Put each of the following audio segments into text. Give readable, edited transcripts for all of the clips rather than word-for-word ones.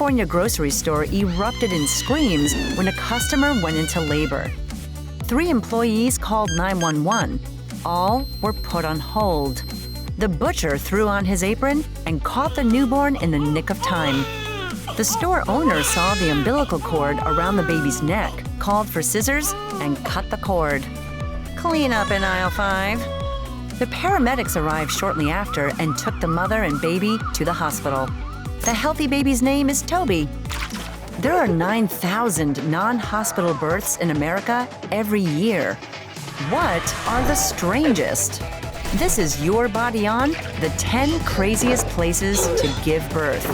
California grocery store erupted in screams when a customer went into labor. 3 employees called 911. All were put on hold. The butcher threw on his apron and caught the newborn in the nick of time. The store owner saw the umbilical cord around the baby's neck, called for scissors, and cut the cord. Clean up in aisle 5. The paramedics arrived shortly after and took the mother and baby to the hospital. The healthy baby's name is Toby. There are 9,000 non-hospital births in America every year. What are the strangest? This is Your Body On, the 10 craziest places to give birth.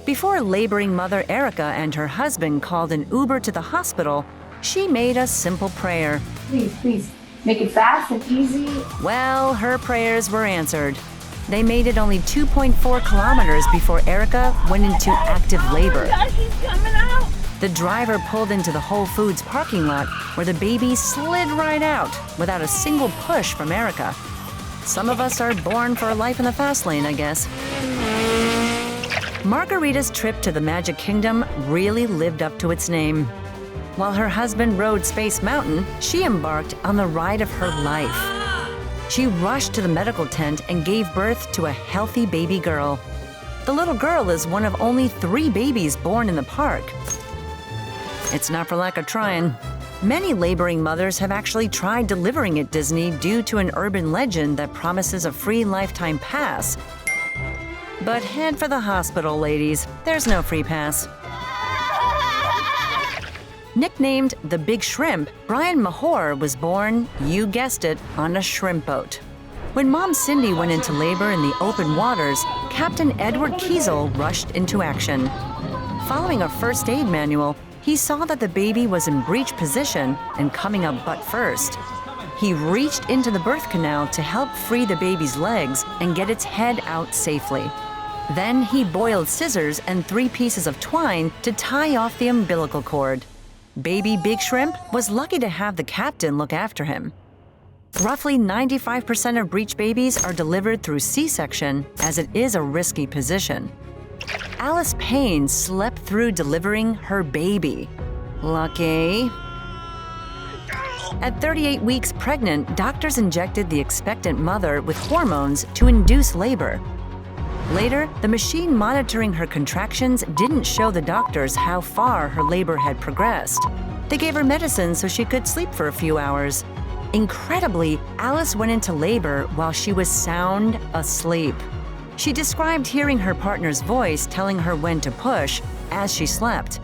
Before laboring mother Erica and her husband called an Uber to the hospital, she made a simple prayer. Please, make it fast and easy. Well, her prayers were answered. They made it only 2.4 kilometers before Erica went into active labor. Oh my gosh, he's coming out! The driver pulled into the Whole Foods parking lot where the baby slid right out without a single push from Erica. Some of us are born for a life in the fast lane, I guess. Margarita's trip to the Magic Kingdom really lived up to its name. While her husband rode Space Mountain, she embarked on the ride of her life. She rushed to the medical tent and gave birth to a healthy baby girl. The little girl is one of only 3 babies born in the park. It's not for lack of trying. Many laboring mothers have actually tried delivering at Disney due to an urban legend that promises a free lifetime pass. But head for the hospital, ladies. There's no free pass. Nicknamed the Big Shrimp, Brian Mahor was born, you guessed it, on a shrimp boat. When Mom Cindy went into labor in the open waters, Captain Edward Kiesel rushed into action. Following a first aid manual, he saw that the baby was in breech position and coming up butt first. He reached into the birth canal to help free the baby's legs and get its head out safely. Then he boiled scissors and 3 pieces of twine to tie off the umbilical cord. Baby Big Shrimp was lucky to have the captain look after him. Roughly 95% of breech babies are delivered through C-section, as it is a risky position. Alice Payne slept through delivering her baby. Lucky. At 38 weeks pregnant, doctors injected the expectant mother with hormones to induce labor. Later, the machine monitoring her contractions didn't show the doctors how far her labor had progressed. They gave her medicine so she could sleep for a few hours. Incredibly, Alice went into labor while she was sound asleep. She described hearing her partner's voice telling her when to push as she slept.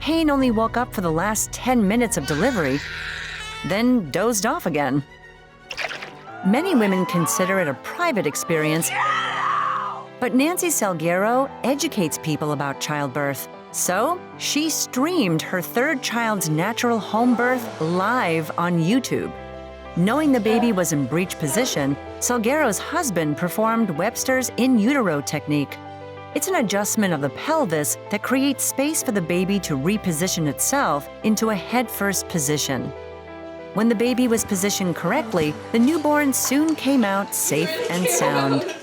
Payne only woke up for the last 10 minutes of delivery, then dozed off again. Many women consider it a private experience, but Nancy Salguero educates people about childbirth. So she streamed her 3rd child's natural home birth live on YouTube. Knowing the baby was in breech position, Salguero's husband performed Webster's in utero technique. It's an adjustment of the pelvis that creates space for the baby to reposition itself into a head-first position. When the baby was positioned correctly, the newborn soon came out safe and sound.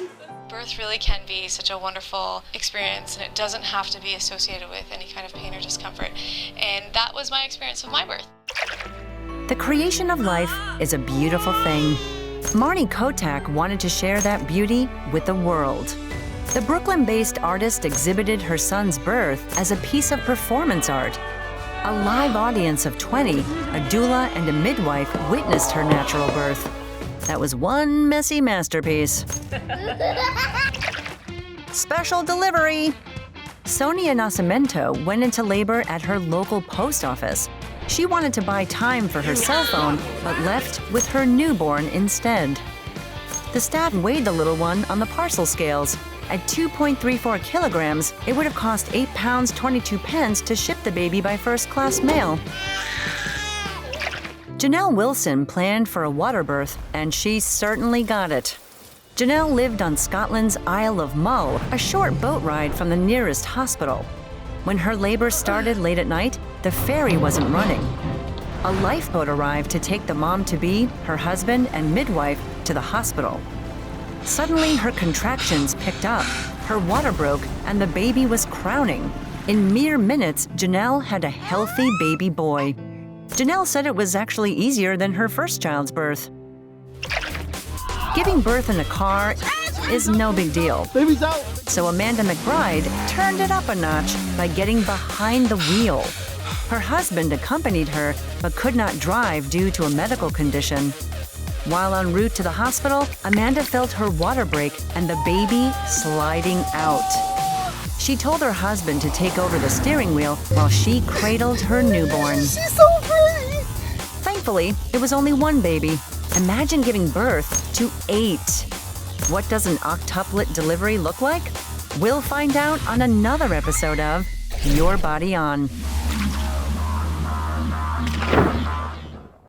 Birth really can be such a wonderful experience, and it doesn't have to be associated with any kind of pain or discomfort. And that was my experience with my birth. The creation of life is a beautiful thing. Marnie Kotak wanted to share that beauty with the world. The Brooklyn-based artist exhibited her son's birth as a piece of performance art. A live audience of 20, a doula and a midwife witnessed her natural birth. That was one messy masterpiece. Special delivery! Sonia Nascimento went into labor at her local post office. She wanted to buy time for her cell phone, but left with her newborn instead. The staff weighed the little one on the parcel scales. At 2.34 kilograms, it would have cost 8 pounds 22 pence to ship the baby by first-class mail. Janelle Wilson planned for a water birth, and she certainly got it. Janelle lived on Scotland's Isle of Mull, a short boat ride from the nearest hospital. When her labor started late at night, the ferry wasn't running. A lifeboat arrived to take the mom-to-be, her husband, and midwife to the hospital. Suddenly, her contractions picked up, her water broke, and the baby was crowning. In mere minutes, Janelle had a healthy baby boy. Janelle said it was actually easier than her first child's birth. Giving birth in a car is no big deal. Baby's out. So Amanda McBride turned it up a notch by getting behind the wheel. Her husband accompanied her but could not drive due to a medical condition. While en route to the hospital, Amanda felt her water break and the baby sliding out. She told her husband to take over the steering wheel while she cradled her newborn. She's so pretty. Thankfully, it was only one baby. Imagine giving birth to 8. What does an octuplet delivery look like? We'll find out on another episode of Your Body On.